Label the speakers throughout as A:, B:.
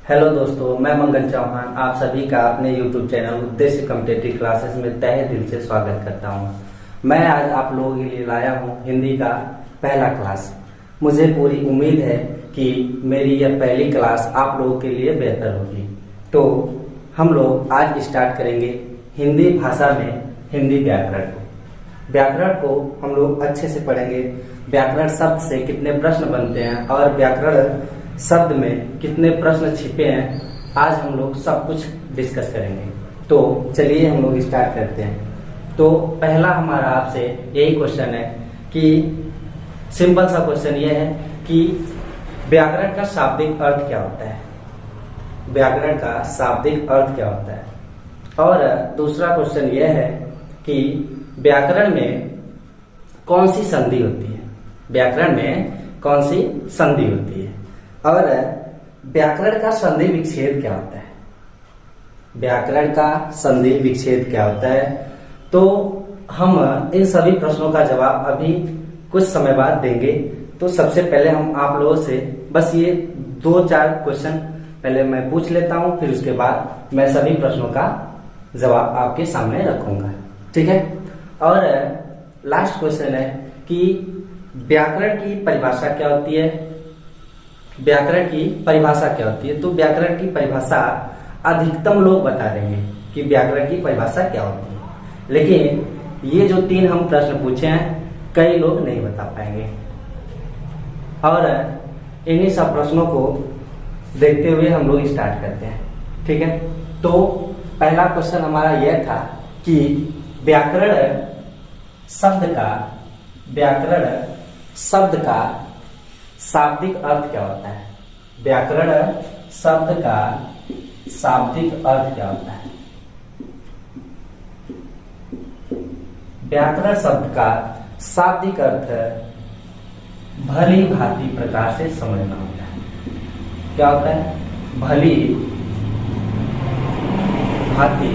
A: Hello दोस्तों, मैं मंगल चौहान आप सभी का अपने YouTube चैनल उद्देश्य कॉम्पिटिटिव क्लासेस में तहे दिल से स्वागत करता हूं। मैं आज आप लोगों के लिए लाया हूं हिंदी का पहला क्लास। मुझे पूरी उम्मीद है कि मेरी यह पहली क्लास आप लोगों के लिए बेहतर होगी। तो हम लोग आज स्टार्ट करेंगे हिंदी भाषा में हिंदी व्याकरण को। व्याकरण को हम लोग अच्छे से पढ़ेंगे। व्याकरण शब्द से कितने प्रश्न बनते हैं और व्याकरण शब्द में कितने प्रश्न छिपे हैं, आज हम लोग सब कुछ डिस्कस करेंगे। तो चलिए हम लोग स्टार्ट करते हैं। तो पहला हमारा आपसे यही क्वेश्चन है कि सिंपल सा क्वेश्चन ये है कि व्याकरण का शाब्दिक अर्थ क्या होता है। व्याकरण का शाब्दिक अर्थ क्या होता है। और दूसरा क्वेश्चन ये है कि व्याकरण में कौन सी संधि होती है। व्याकरण में कौन सी संधि होती है और व्याकरण का संधि विच्छेद क्या होता है। व्याकरण का संधि विच्छेद क्या होता है। तो हम इन सभी प्रश्नों का जवाब अभी कुछ समय बाद देंगे। तो सबसे पहले हम आप लोगों से बस ये 2-4 क्वेश्चन पहले मैं पूछ लेता हूं, फिर उसके बाद मैं सभी प्रश्नों का जवाब आपके सामने रखूंगा, ठीक है। और लास्ट क्वेश्चन है कि व्याकरण की परिभाषा क्या होती है। व्याकरण की परिभाषा क्या होती है। तो व्याकरण की परिभाषा अधिकतम लोग बता देंगे कि व्याकरण की परिभाषा क्या होती है, लेकिन ये जो 3 हम प्रश्न पूछे हैं कई लोग नहीं बता पाएंगे। और इन्हीं सब प्रश्नों को देखते हुए हम लोग स्टार्ट करते हैं, ठीक है। तो पहला क्वेश्चन हमारा यह था कि व्याकरण शब्द का शाब्दिक अर्थ क्या होता है। व्याकरण शब्द का शाब्दिक अर्थ क्या होता है। व्याकरण शब्द का शाब्दिक अर्थ भली भांति प्रकार से समझना होता है। क्या होता है। भली भांति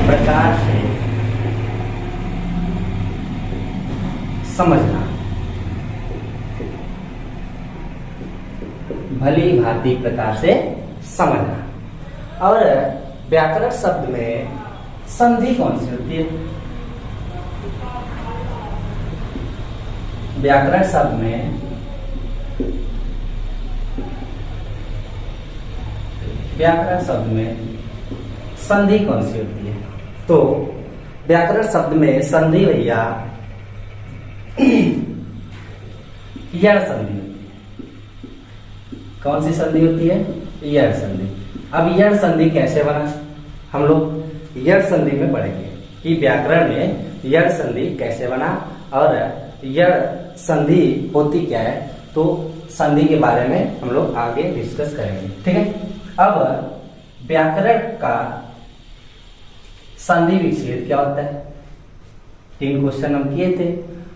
A: प्रकार से समझना। भली भांति प्रकार से समझना। और व्याकरण शब्द में संधि कौन सी होती है। व्याकरण शब्द में संधि कौन सी होती है। तो व्याकरण शब्द में संधि भैया यण संधि होती है। कौन सी संधि होती है। यण संधि। अब यण संधि कैसे बना, हम लोग यण संधि में पढ़ेंगे कि व्याकरण में यण संधि कैसे बना और यण संधि होती क्या है। तो संधि के बारे में हम लोग आगे डिस्कस करेंगे, ठीक है। अब व्याकरण का संधि विच्छेद क्या होता है। 3 क्वेश्चन हम किए थे।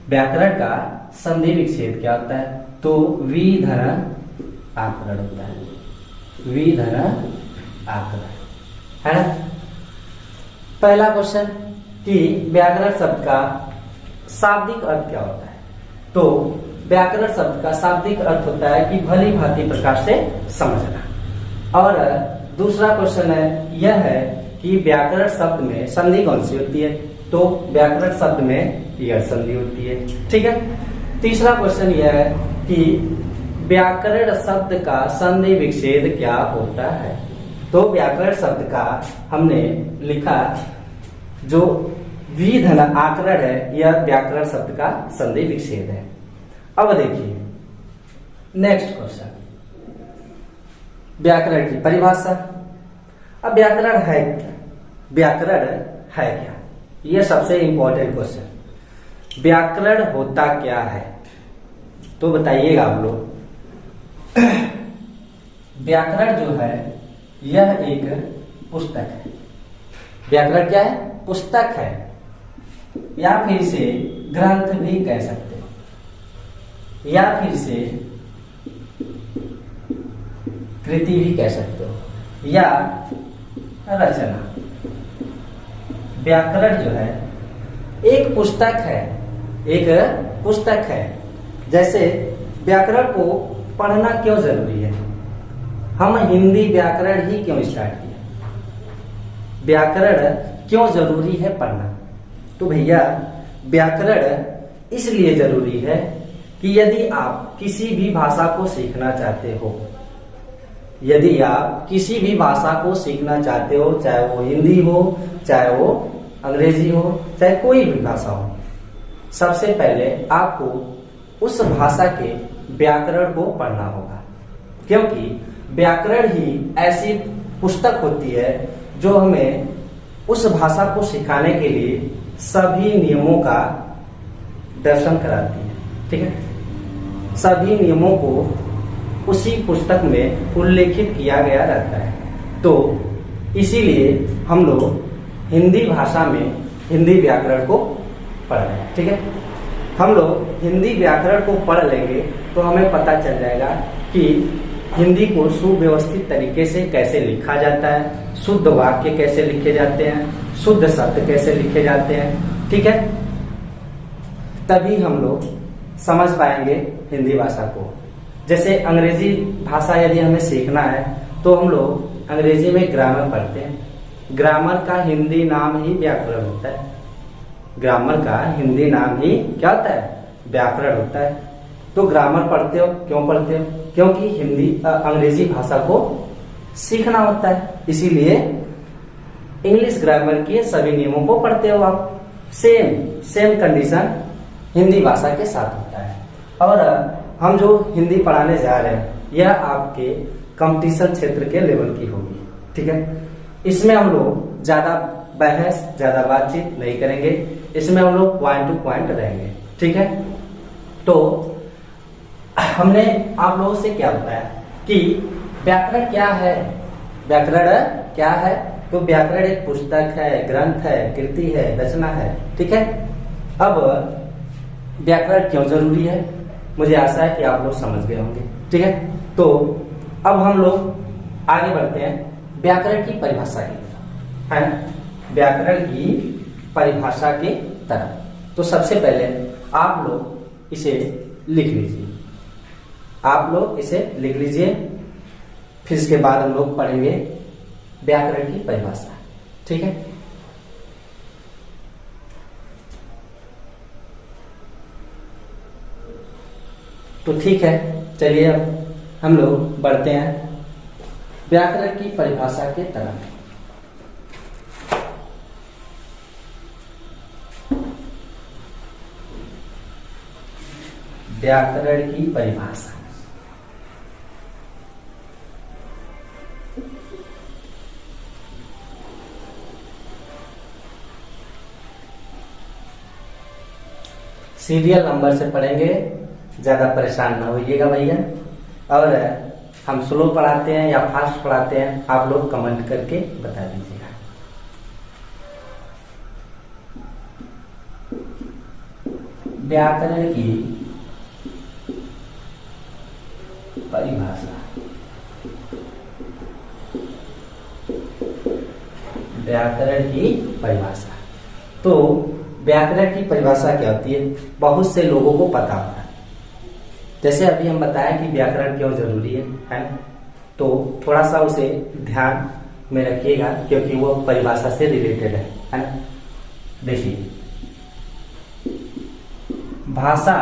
A: व्याकरण का संधि विच्छेद क्या होता है। तो विधन आकरण होता है। विधन आकरण है ना। पहला क्वेश्चन कि व्याकरण शब्द का शाब्दिक अर्थ क्या होता है। तो व्याकरण शब्द का शाब्दिक अर्थ होता है कि भली भांति प्रकार से समझना। और दूसरा क्वेश्चन है यह है कि व्याकरण शब्द में संधि कौन सी होती है। तो व्याकरण शब्द में यण संधि होती है, ठीक है। तीसरा क्वेश्चन यह है कि व्याकरण शब्द का संधि विच्छेद क्या होता है। तो व्याकरण शब्द का हमने लिखा जो विधन आकरण है, यह व्याकरण शब्द का संधि विच्छेद है। अब देखिए नेक्स्ट क्वेश्चन, व्याकरण की परिभाषा। अब व्याकरण है क्या। व्याकरण है क्या, यह सबसे इंपॉर्टेंट क्वेश्चन। व्याकरण होता क्या है, तो बताइएगा आप लोग। व्याकरण जो है यह एक पुस्तक है। व्याकरण क्या है, पुस्तक है, या फिर इसे ग्रंथ भी कह सकते हो, या फिर इसे कृति भी कह सकते हो, या रचना। व्याकरण जो है एक पुस्तक है, एक पुस्तक है। जैसे व्याकरण को पढ़ना क्यों जरूरी है, हम हिंदी व्याकरण ही क्यों स्टार्ट किया, व्याकरण क्यों जरूरी है पढ़ना। तो भैया व्याकरण इसलिए जरूरी है कि यदि आप किसी भी भाषा को सीखना चाहते हो, यदि आप किसी भी भाषा को सीखना चाहते हो, चाहे वो हिंदी हो, चाहे वो अंग्रेजी हो, चाहे कोई भी भाषा हो, सबसे पहले आपको उस भाषा के व्याकरण को पढ़ना होगा, क्योंकि व्याकरण ही ऐसी पुस्तक होती है जो हमें उस भाषा को सिखाने के लिए सभी नियमों का दर्शन कराती है। ठीक है, सभी नियमों को उसी पुस्तक में उल्लेखित किया गया रहता है। तो इसीलिए हम लोग हिंदी भाषा में हिंदी व्याकरण को पढ़ रहे हैं। ठीक है, हम लोग हिंदी व्याकरण को पढ़ लेंगे तो हमें पता चल जाएगा कि हिंदी को सुव्यवस्थित तरीके से कैसे लिखा जाता है, शुद्ध वाक्य कैसे लिखे जाते हैं, शुद्ध शब्द कैसे लिखे जाते हैं। ठीक है, तभी हम लोग समझ पाएंगे हिंदी भाषा को। जैसे अंग्रेजी भाषा यदि हमें सीखना है तो हम लोग अंग्रेजी में ग्रामर पढ़ते हैं। ग्रामर का हिंदी नाम ही व्याकरण होता है। ग्रामर का हिंदी नाम ही क्या होता है, व्याकरण होता है। तो ग्रामर पढ़ते हो, क्यों पढ़ते हो, क्योंकि अंग्रेजी भाषा को सीखना होता है, इसीलिए इंग्लिश ग्रामर के सभी नियमों को पढ़ते हो आप। सेम कंडीशन हिंदी भाषा के साथ होता है। और हम जो हिंदी पढ़ाने जा रहे हैं यह आपके कंपटीशन क्षेत्र के लेवल की होगी। ठीक है, इसमें हम लोग ज्यादा बहस, ज्यादा बातचीत नहीं करेंगे, इसमें हम लोग पॉइंट टू पॉइंट रहेंगे। ठीक है, तो हमने आप लोगों से क्या बताया कि व्याकरण क्या है। व्याकरण क्या है, तो व्याकरण एक पुस्तक है, ग्रंथ है, कृति है, रचना है। ठीक है, अब व्याकरण क्यों जरूरी है, मुझे आशा है कि आप लोग समझ गए होंगे। ठीक है, तो अब हम लोग आगे बढ़ते हैं व्याकरण की परिभाषा की तरफ, है ना, व्याकरण की परिभाषा की तरफ। तो सबसे पहले आप लोग इसे लिख लीजिए, आप लोग इसे लिख लीजिए, फिर इसके बाद हम लोग पढ़ेंगे व्याकरण की परिभाषा। ठीक है, तो ठीक है, चलिए अब हम लोग बढ़ते हैं व्याकरण की परिभाषा के तरफ। व्याकरण की परिभाषा, सीरियल नंबर से पढ़ेंगे, ज्यादा परेशान ना होइएगा भैया। और हम स्लो पढ़ाते हैं या फास्ट पढ़ाते हैं, आप लोग कमेंट करके बता दीजिएगा। व्याकरण की परिभाषा, व्याकरण की परिभाषा। तो व्याकरण की परिभाषा क्या होती है, बहुत से लोगों को पता होता है। जैसे अभी हम बताया कि व्याकरण क्यों जरूरी है ना, तो थोड़ा सा उसे ध्यान में रखिएगा क्योंकि वो परिभाषा से रिलेटेड है ना। देखिए, भाषा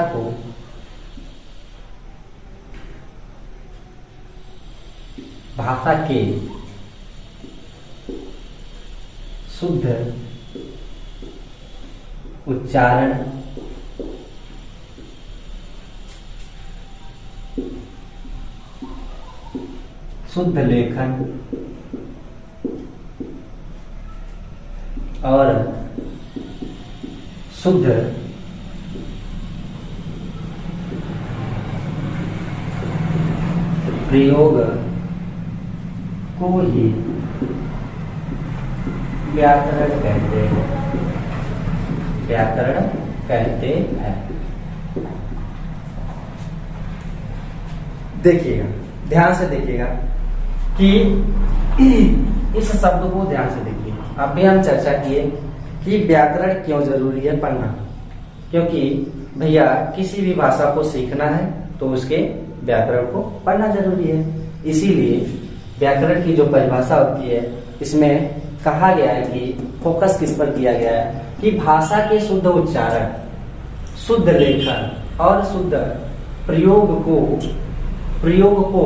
A: को भाषा के शुद्ध उच्चारण, शुद्ध लेखन और शुद्ध प्रयोग को ही व्याकरण कहते हैं। व्याकरण कहते हैं। देखिएगा, ध्यान से देखिएगा कि इस शब्द को ध्यान से देखिए। अभी हम चर्चा किए कि व्याकरण क्यों जरूरी है पढ़ना। क्योंकि भैया किसी भी भाषा को सीखना है तो उसके व्याकरण को पढ़ना जरूरी है। इसीलिए व्याकरण की जो परिभाषा होती है इसमें कहा गया है कि फोकस किस पर किया गया है कि भाषा के शुद्ध उच्चारण, शुद्ध लेखन और शुद्ध प्रयोग को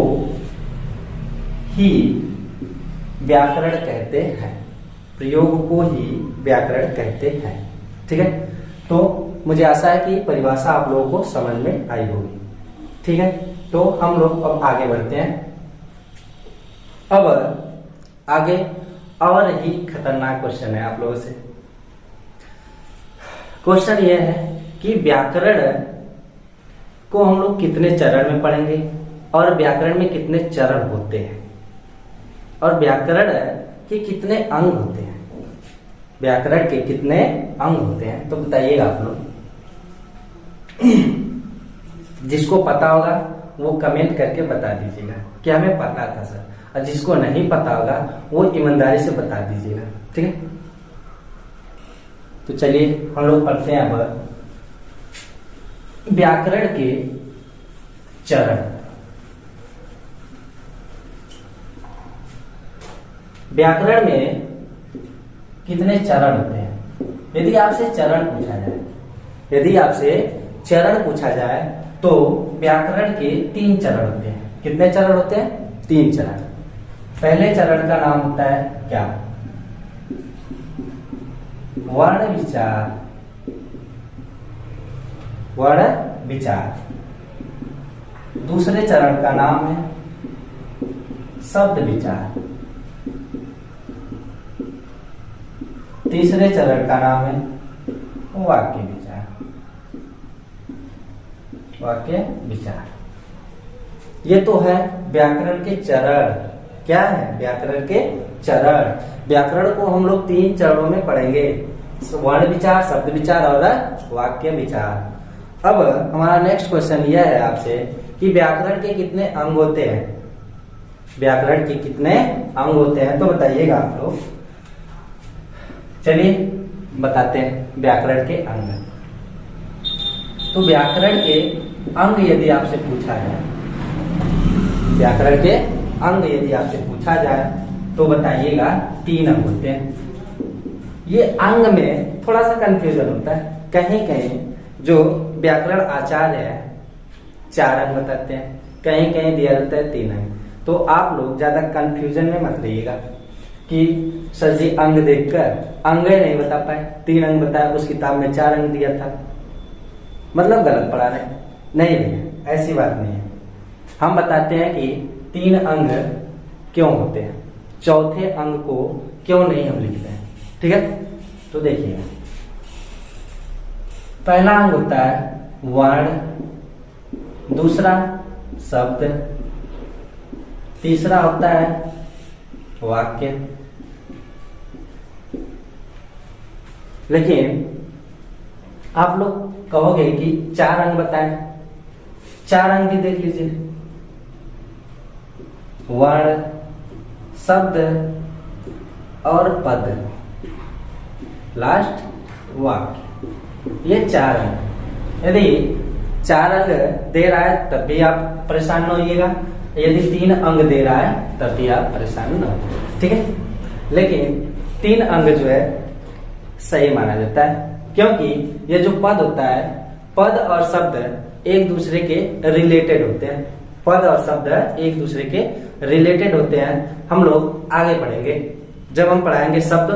A: ही व्याकरण कहते हैं। प्रयोग को ही व्याकरण कहते हैं। ठीक है, तो मुझे आशा है कि परिभाषा आप लोगों को समझ में आई होगी। ठीक है, तो हम लोग अब आगे बढ़ते हैं। अब आगे और ही खतरनाक क्वेश्चन है आप लोगों से। क्वेश्चन यह है कि व्याकरण को हम लोग कितने चरण में पढ़ेंगे और व्याकरण में कितने चरण होते हैं और व्याकरण के कितने अंग होते हैं। व्याकरण के कितने अंग होते हैं तो बताइएगा आप लोग। जिसको पता होगा वो कमेंट करके बता दीजिएगा कि हमें पता था सर, और जिसको नहीं पता होगा वो ईमानदारी से बता दीजिएगा। ठीक है, तो चलिए हम लोग पढ़ते हैं अब व्याकरण के चरण। व्याकरण में कितने चरण होते हैं? यदि आपसे चरण पूछा जाए तो व्याकरण के 3 चरण होते हैं। कितने चरण होते हैं? 3 चरण। पहले चरण का नाम होता है क्या? वर्ण विचार। दूसरे चरण का नाम है शब्द विचार। तीसरे चरण का नाम है वाक्य विचार। ये तो है व्याकरण के चरण। क्या है? व्याकरण के चरण। व्याकरण को हम लोग 3 चरणों में पढ़ेंगे, वर्ण विचार, शब्द विचार और वाक्य विचार। अब हमारा नेक्स्ट क्वेश्चन यह है आपसे कि व्याकरण के कितने अंग होते हैं? व्याकरण के कितने अंग होते हैं तो बताइएगा आप लोग। चलिए बताते हैं व्याकरण के अंग। तो व्याकरण के अंग यदि आपसे पूछा जाए, व्याकरण के अंग यदि आपसे पूछा जाए तो बताइएगा 3 अंग होते हैं। ये अंग में थोड़ा सा कंफ्यूजन होता है। कहीं कहीं जो व्याकरण आचार्य है 4 अंग बताते हैं, कहीं कहीं दिया जाता है 3 अंग। तो आप लोग ज्यादा कंफ्यूजन में मत रहिएगा कि सर जी अंग देखकर अंग नहीं बता पाए, 3 अंग बताया, उस किताब में 4 अंग दिया था, मतलब गलत पढ़ा रहे। नहीं भैया, ऐसी बात नहीं है। हम बताते हैं कि 3 अंग क्यों होते हैं, चौथे अंग को क्यों नहीं हम लिखते हैं। ठीक है, तो देखिए पहला अंग होता है वर्ण, दूसरा शब्द, तीसरा होता है वाक्य। लेकिन आप लोग कहोगे कि 4 अंग बताएं, 4 अंग भी देख लीजिए, वर्ण, शब्द और पद, लास्ट वाक्य, ये 4 अंग। यदि 4 अंग दे रहा है तब भी आप परेशान न होइएगा, यदि 3 अंग दे रहा है तब भी आप परेशान न हो। ठीक है, लेकिन 3 अंग जो है सही माना जाता है, क्योंकि ये जो पद होता है, पद और शब्द एक दूसरे के रिलेटेड होते हैं। पद और शब्द एक दूसरे के रिलेटेड होते हैं। हम लोग आगे पढ़ेंगे, जब हम पढ़ाएंगे शब्द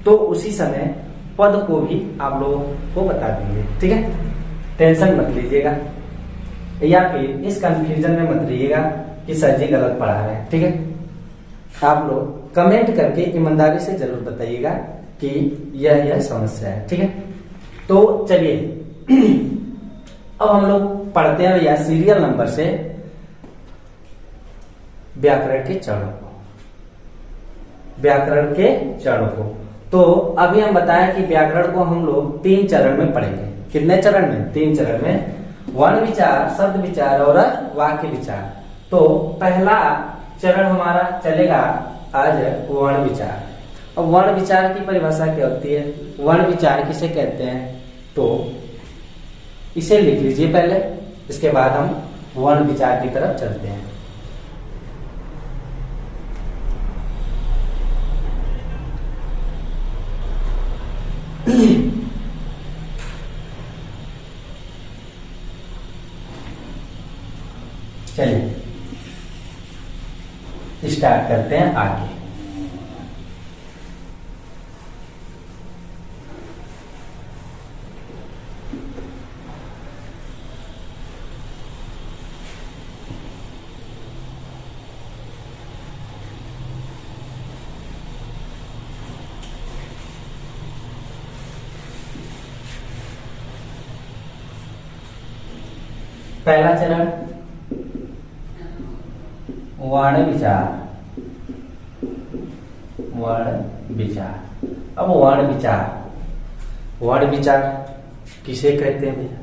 A: तो उसी समय पद को भी आप लोगों को बता देंगे। ठीक है, टेंशन मत लीजिएगा या फिर इस कंफ्यूजन में मत रहिएगा कि सर जी गलत पढ़ा रहे हैं। ठीक है, आप लोग कमेंट करके ईमानदारी से जरूर बताइएगा कि यह समस्या है। ठीक है, तो चलिए अब हम लोग पढ़ते हैं या सीरियल नंबर से व्याकरण के चरणों को। व्याकरण के चरणों को तो अभी हम बताएं कि व्याकरण को हम लोग 3 चरण में पढ़ेंगे। कितने चरण में? 3 चरण में, वर्ण विचार, शब्द विचार और वाक्य विचार। तो पहला चरण हमारा चलेगा आज वर्ण विचार। अब वर्ण विचार की परिभाषा क्या होती है? वर्ण विचार किसे कहते हैं? तो इसे लिख लीजिए पहले, इसके बाद हम वर्ण विचार की तरफ चलते हैं। चलिए स्टार्ट करते हैं आगे। पहला चरण वर्ण विचार। वर्ण विचार। अब वर्ण विचार किसे कहते हैं भैया?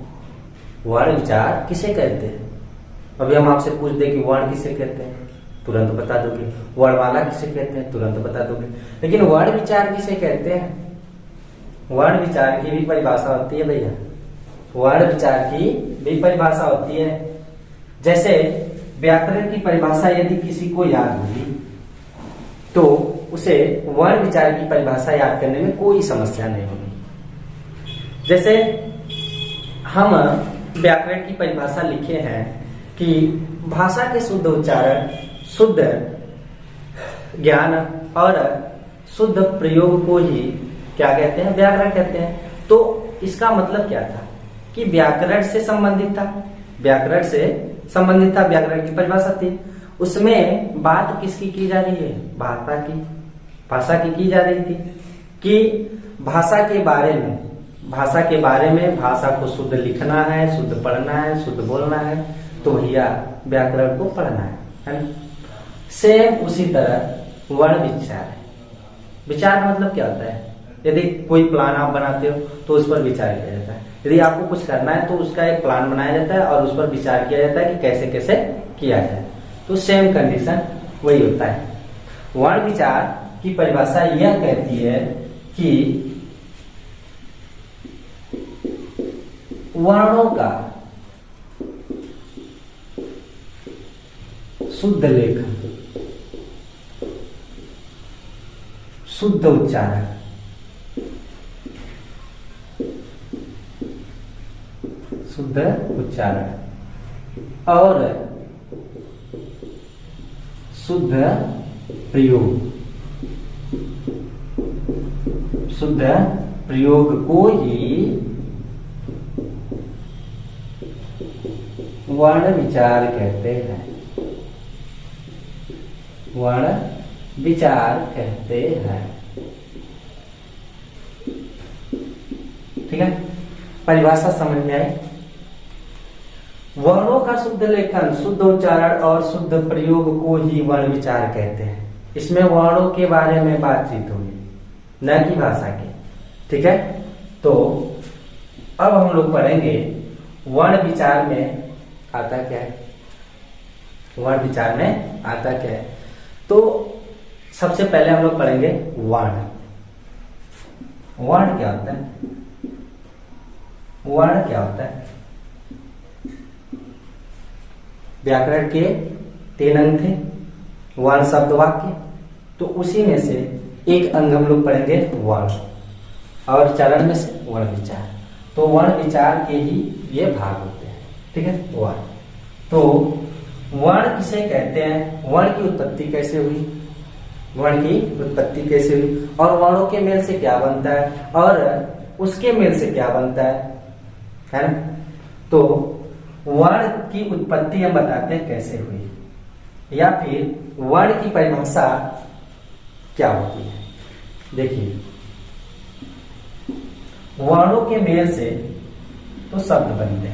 A: वर्ण विचार किसे कहते हैं? अभी हम आपसे पूछ दे कि वर्ण किसे कहते हैं, तुरंत बता दोगे। वर्णमाला किसे कहते हैं, तुरंत बता दोगे। लेकिन वर्ण विचार किसे कहते हैं? वर्ण विचार की भी परिभाषा होती है भैया। वर्ण विचार की भी परिभाषा होती है। जैसे व्याकरण की परिभाषा यदि किसी को याद होगी तो उसे वर्ण विचार की परिभाषा याद करने में कोई समस्या नहीं होगी। जैसे हम व्याकरण की परिभाषा लिखे हैं कि भाषा के शुद्ध उच्चारण, शुद्ध ज्ञान और शुद्ध प्रयोग को ही क्या कहते हैं? व्याकरण कहते हैं। तो इसका मतलब क्या था कि व्याकरण से संबंधित था, व्याकरण की परिभाषा थी। उसमें बात किसकी की जा रही है? भाषा की जा रही थी कि भाषा के बारे में भाषा को शुद्ध लिखना है, शुद्ध पढ़ना है, शुद्ध बोलना है, तो भैया व्याकरण को पढ़ना है ना? सेम उसी तरह वर्ण विचार है। विचार का मतलब क्या होता है? यदि कोई प्लान आप बनाते हो तो उस पर विचार किया जाता है। यदि आपको कुछ करना है तो उसका एक प्लान बनाया जाता है और उस पर विचार किया जाता है कि कैसे कैसे किया जाए। तो सेम कंडीशन वही होता है। वर्ण विचार की परिभाषा यह कहती है कि वर्णों का शुद्ध लेखन, शुद्ध उच्चारण, और शुद्ध प्रयोग को ही वर्ण विचार कहते हैं। ठीक है, परिभाषा समझ में आई। वर्णों का शुद्ध लेखन, शुद्ध उच्चारण और शुद्ध प्रयोग को ही वर्ण विचार कहते हैं। इसमें वर्णों के बारे में बातचीत होगी, न कि भाषा की। ठीक है, तो अब हम लोग पढ़ेंगे वर्ण विचार में आता क्या है। तो सबसे पहले हम लोग पढ़ेंगे वर्ण। वर्ण क्या होता है? व्याकरण के 3 अंग थे, वर्ण, शब्द, वाक्य। तो उसी में से एक अंग हम लोग पढ़ेंगे वर्ण, और चरण में से वर्ण विचार। तो वर्ण विचार के ही ये भाग होते हैं। ठीक है, वर्ण। तो वर्ण किसे कहते हैं? वर्ण की उत्पत्ति कैसे हुई, और वर्णों के मेल से क्या बनता है, और उसके मेल से क्या बनता है ना? तो वर्ण की उत्पत्ति हम बताते हैं कैसे हुई, या फिर वर्ण की परिभाषा क्या होती है। देखिए, वर्णों के मेल से तो शब्द बनते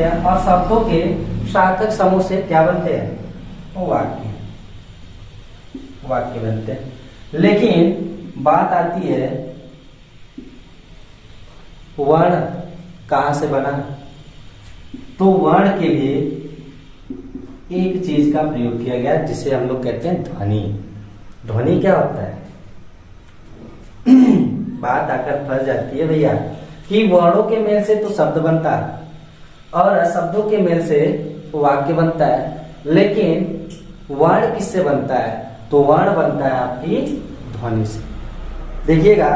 A: हैं, और शब्दों के सार्थक समूह से क्या बनते हैं? वाक्य बनते हैं। लेकिन बात आती है वर्ण कहां से बना? तो वर्ण के लिए एक चीज का प्रयोग किया गया जिसे हम लोग कहते हैं ध्वनि। ध्वनि क्या होता है? बात आकर फंस जाती है भैया कि वर्णों के मेल से तो शब्द बनता है और शब्दों के मेल से वाक्य बनता है, लेकिन वर्ण किससे बनता है? तो वर्ण बनता है आपकी ध्वनि से। देखिएगा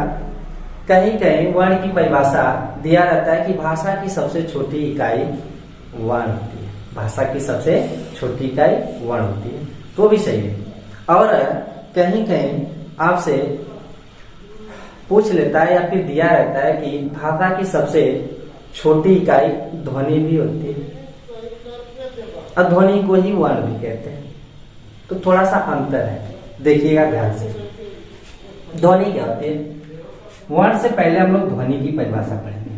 A: कहीं कहीं वर्ण की परिभाषा दिया रहता है कि भाषा की सबसे छोटी इकाई वर्ण होती है, भाषा की सबसे छोटी इकाई वर्ण होती है, तो भी सही है। और कहीं कहीं आपसे पूछ लेता है या फिर दिया रहता है कि भाषा की सबसे छोटी इकाई ध्वनि भी होती है और ध्वनि को ही वर्ण भी कहते हैं, तो थोड़ा सा अंतर है, देखिएगा ध्यान से। ध्वनि क्या होती है? वर्ण से पहले हम लोग ध्वनि की परिभाषा पढ़ेंगे।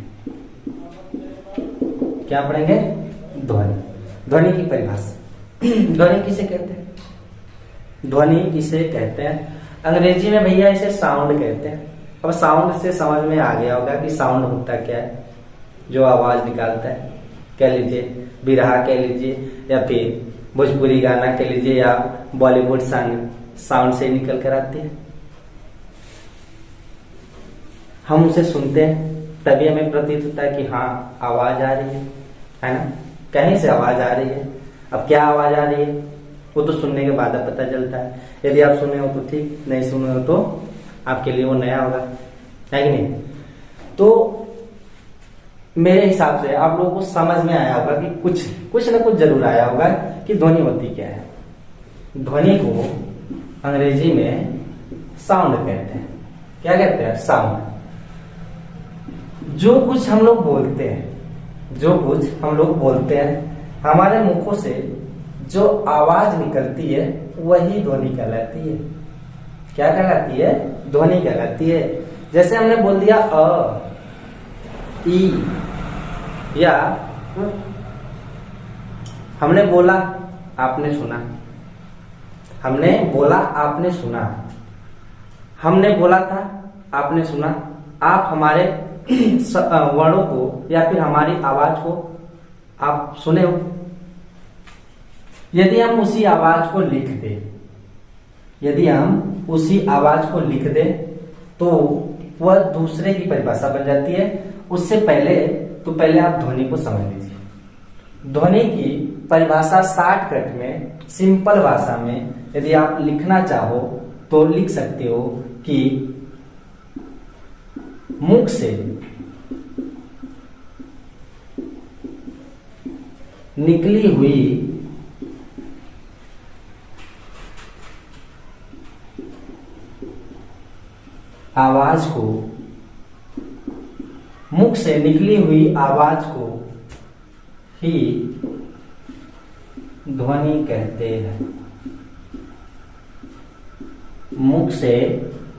A: क्या पढ़ेंगे? ध्वनि, ध्वनि की परिभाषा। ध्वनि किसे कहते हैं? ध्वनि किसे कहते हैं? अंग्रेजी में भैया इसे साउंड कहते हैं। अब साउंड से समझ में आ गया होगा कि साउंड होता क्या है, जो आवाज निकालता है। कह लीजिए बिरहा कह लीजिए या फिर भोजपुरी गाना कह लीजिए या बॉलीवुड सॉन्ग साउंड से निकल कर आते हैं, हम उसे सुनते हैं तभी हमें प्रतीत होता है कि हाँ आवाज आ रही है ना, कहीं से आवाज आ रही है। अब क्या आवाज आ रही है वो तो सुनने के बाद पता चलता है। यदि आप सुने हो तो ठीक, नहीं सुने हो तो आपके लिए वो नया होगा, है कि नहीं? तो मेरे हिसाब से आप लोगों को समझ में आया होगा कि कुछ ना कुछ जरूर आया होगा कि ध्वनि होती क्या है। ध्वनि को अंग्रेजी में साउंड कहते हैं। क्या कहते हैं? साउंड। जो कुछ हम लोग बोलते हैं हमारे मुखों से जो आवाज निकलती है वही ध्वनि कहलाती है। क्या कहलाती है? ध्वनि कहलाती है। जैसे हमने बोल दिया अ, ई या हमने बोला आपने सुना, हमने बोला आपने सुना, हमने बोला था आपने सुना। आप हमारे वर्णों को या फिर हमारी आवाज को आप सुने हो। यदि हम उसी आवाज को लिख दें तो वह दूसरे की परिभाषा बन जाती है। उससे पहले आप ध्वनि को समझ लीजिए। ध्वनि की परिभाषा शॉर्टकट में, सिंपल भाषा में यदि आप लिखना चाहो तो लिख सकते हो कि मुख से निकली हुई आवाज को, मुख से निकली हुई आवाज को ही ध्वनि कहते हैं। मुख से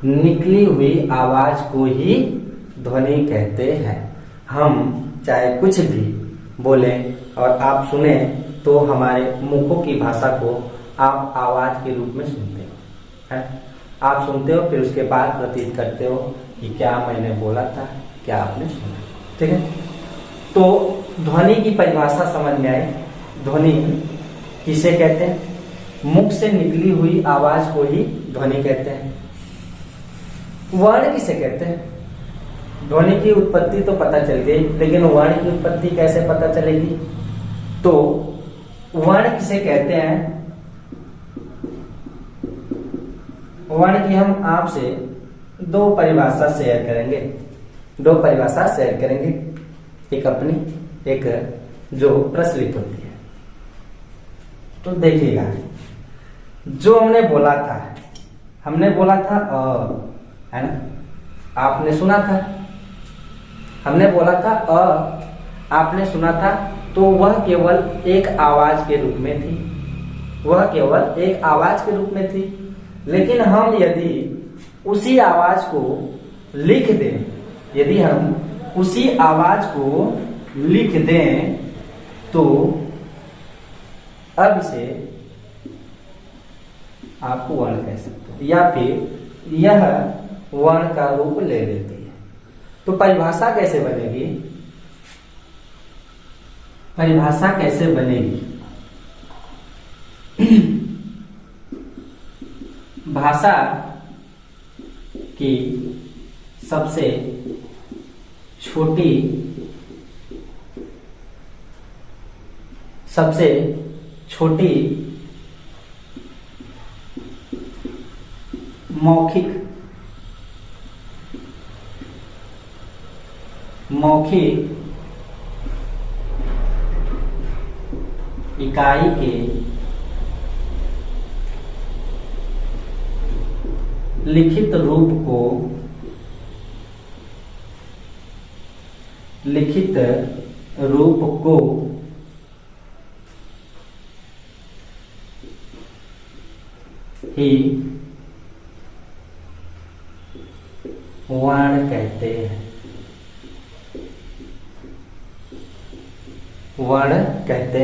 A: निकली हुई आवाज को ही ध्वनि कहते हैं। हम चाहे कुछ भी बोलें और आप सुने तो हमारे मुखों की भाषा को आप आवाज के रूप में सुनते हो, है? आप सुनते हो फिर उसके बाद प्रतीत करते हो कि क्या मैंने बोला था, क्या आपने सुना। ठीक है, तो ध्वनि की परिभाषा समझ में आई। ध्वनि किसे कहते हैं? मुख से निकली हुई आवाज को ही ध्वनि कहते हैं। वर्ण किसे कहते हैं? ध्वनि की उत्पत्ति तो पता चल गई, लेकिन वर्ण की उत्पत्ति कैसे पता चलेगी? तो वर्ण किसे कहते हैं? वर्ण की हम आपसे दो परिभाषा शेयर करेंगे। एक अपनी, एक जो प्रचलित होती है। तो देखिएगा, जो हमने बोला था है ना, आपने सुना था। हमने बोला था आपने सुना था, तो वह केवल एक आवाज के रूप में थी। लेकिन हम यदि उसी आवाज को लिख दें तो अब इसे आप वर्ण कह सकते हो या फिर यह वर्ण का रूप ले लेती है। तो परिभाषा कैसे बनेगी? भाषा की सबसे छोटी सबसे छोटी मौखिक इकाई के लिखित रूप को ही वर्ण कहते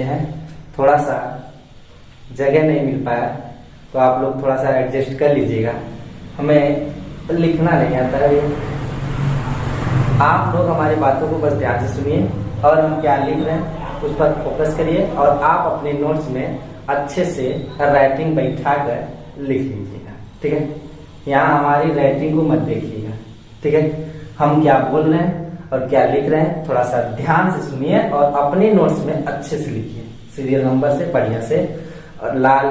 A: हैं। थोड़ा सा जगह नहीं मिल पाया तो आप लोग थोड़ा सा एडजस्ट कर लीजिएगा, हमें लिखना नहीं आता है। आप लोग हमारी बातों को बस ध्यान से सुनिए और हम क्या लिख रहे हैं उस पर फोकस करिए और आप अपने नोट्स में अच्छे से राइटिंग बैठा कर लिख लीजिएगा, ठीक है। यहाँ हमारी राइटिंग को मत देखिएगा, ठीक है। हम क्या बोल रहे हैं और क्या लिख रहे हैं थोड़ा सा ध्यान से सुनिए और अपने नोट्स में अच्छे से लिखिए, सीरियल नंबर से बढ़िया से। और लाल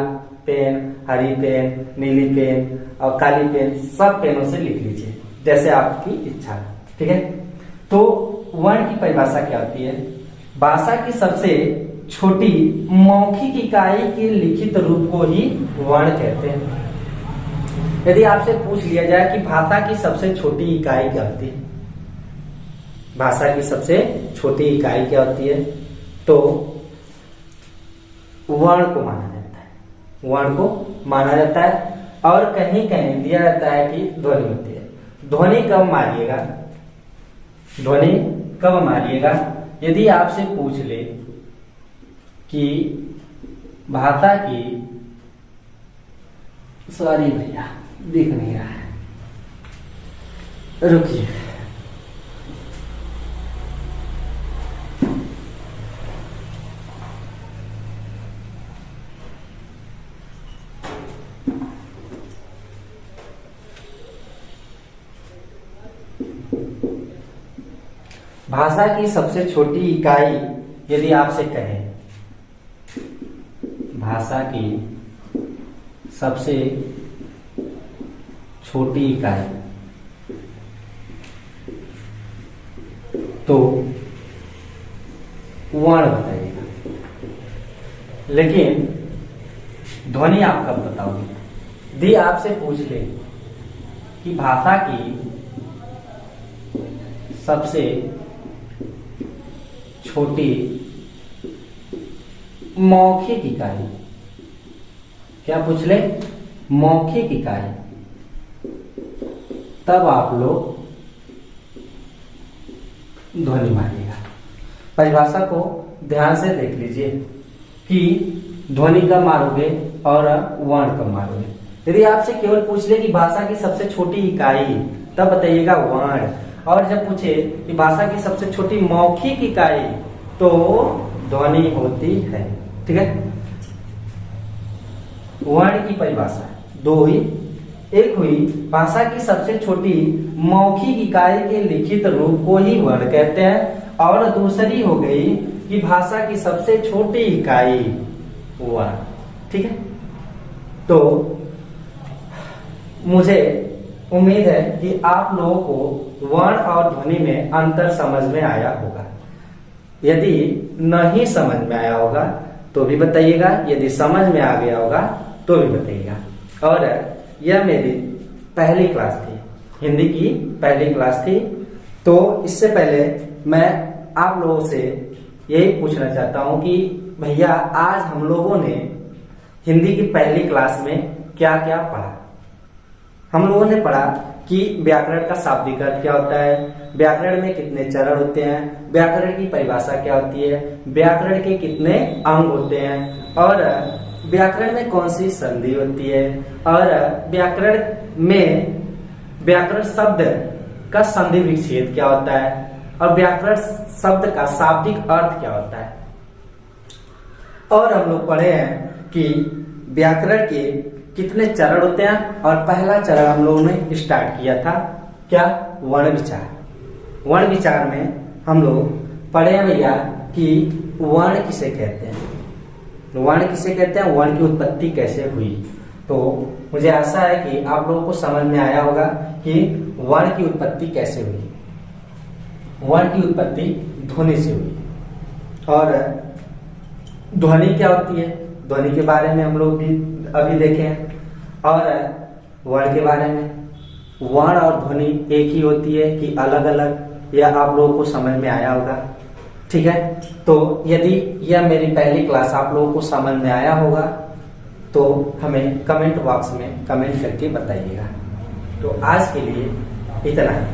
A: पेन, हरी पेन, नीली पेन और काली पेन सब पेनों से लिख लीजिए जैसे आपकी इच्छा है, ठीक है। तो वर्ण की परिभाषा क्या होती है? भाषा की सबसे छोटी मौखिक इकाई के लिखित रूप को ही वर्ण कहते हैं। यदि आपसे पूछ लिया जाए कि भाषा की सबसे छोटी इकाई क्या होती है, भाषा की सबसे छोटी इकाई क्या होती है, तो वर्ण को माना जाता है। और कहीं कहीं दिया जाता है कि ध्वनि होती है। ध्वनि कब मारिएगा? यदि आपसे पूछ ले कि भाषा की, सॉरी भैया दिख नहीं रहा है, रुकिए। भाषा की सबसे छोटी इकाई यदि आपसे कहें, भाषा की सबसे छोटी इकाई, तो वर्ण बताइएगा। लेकिन ध्वनि आप कब बताओगे? यदि आपसे पूछ ले कि भाषा की सबसे छोटी मौखिक इकाई, क्या पूछ ले? मौखिक इकाई, तब आप लोग ध्वनि मारिएगा। परिभाषा को ध्यान से देख लीजिए कि ध्वनि कब मारोगे और वर्ण कब मारोगे। यदि आपसे केवल पूछ ले कि भाषा की सबसे छोटी इकाई, तब बताइएगा वर्ण। और जब पूछे कि भाषा की सबसे छोटी मौखिक इकाई, तो ध्वनि होती है, ठीक है। वर्ण की परिभाषा दो हुई, एक हुई भाषा की सबसे छोटी मौखिक इकाई के लिखित रूप को ही वर्ण कहते हैं, और दूसरी हो गई कि भाषा की सबसे छोटी इकाई वर्ण, ठीक है। तो मुझे उम्मीद है कि आप लोगों को वर्ण और ध्वनि में अंतर समझ में आया होगा। यदि नहीं समझ में आया होगा तो भी बताइएगा, यदि समझ में आ गया होगा तो भी बताइएगा। और यह मेरी पहली क्लास थी, हिंदी की पहली क्लास थी। तो इससे पहले मैं आप लोगों से यही पूछना चाहता हूं कि भैया आज हम लोगों ने हिंदी की पहली क्लास में क्या क्या पढ़ा। हम लोगों ने पढ़ा कि व्याकरण का शाब्दिक अर्थ क्या होता है, व्याकरण में कितने चरण होते हैं, व्याकरण की परिभाषा क्या होती है, व्याकरण के कितने अंग होते हैं, और व्याकरण में कौन सी संधि होती है, और व्याकरण में व्याकरण शब्द का संधि विच्छेद क्या होता है, और व्याकरण शब्द का शाब्दिक अर्थ क्या होता है। और हम लोग पढ़े हैं कि व्याकरण के कितने चरण होते हैं, और पहला चरण हम लोगों ने स्टार्ट किया था क्या, वर्ण विचार। वर्ण विचार में हम लोग पढ़े हैं भैया कि वर्ण किसे कहते हैं, वर्ण किसे कहते हैं, वर्ण की उत्पत्ति कैसे हुई। तो मुझे आशा है कि आप लोगों को समझ में आया होगा कि वर्ण की उत्पत्ति कैसे हुई। वर्ण की उत्पत्ति ध्वनि से हुई। और ध्वनि क्या होती है, ध्वनि के बारे में हम लोग भी अभी देखे हैं। और वर्ण के बारे में, वर्ण और ध्वनि एक ही होती है कि अलग अलग, यह आप लोगों को समझ में आया होगा। ठीक है, तो यदि यह मेरी पहली क्लास आप लोगों को समझ में आया होगा तो हमें कमेंट बॉक्स में कमेंट करके बताइएगा। तो आज के लिए इतना ही।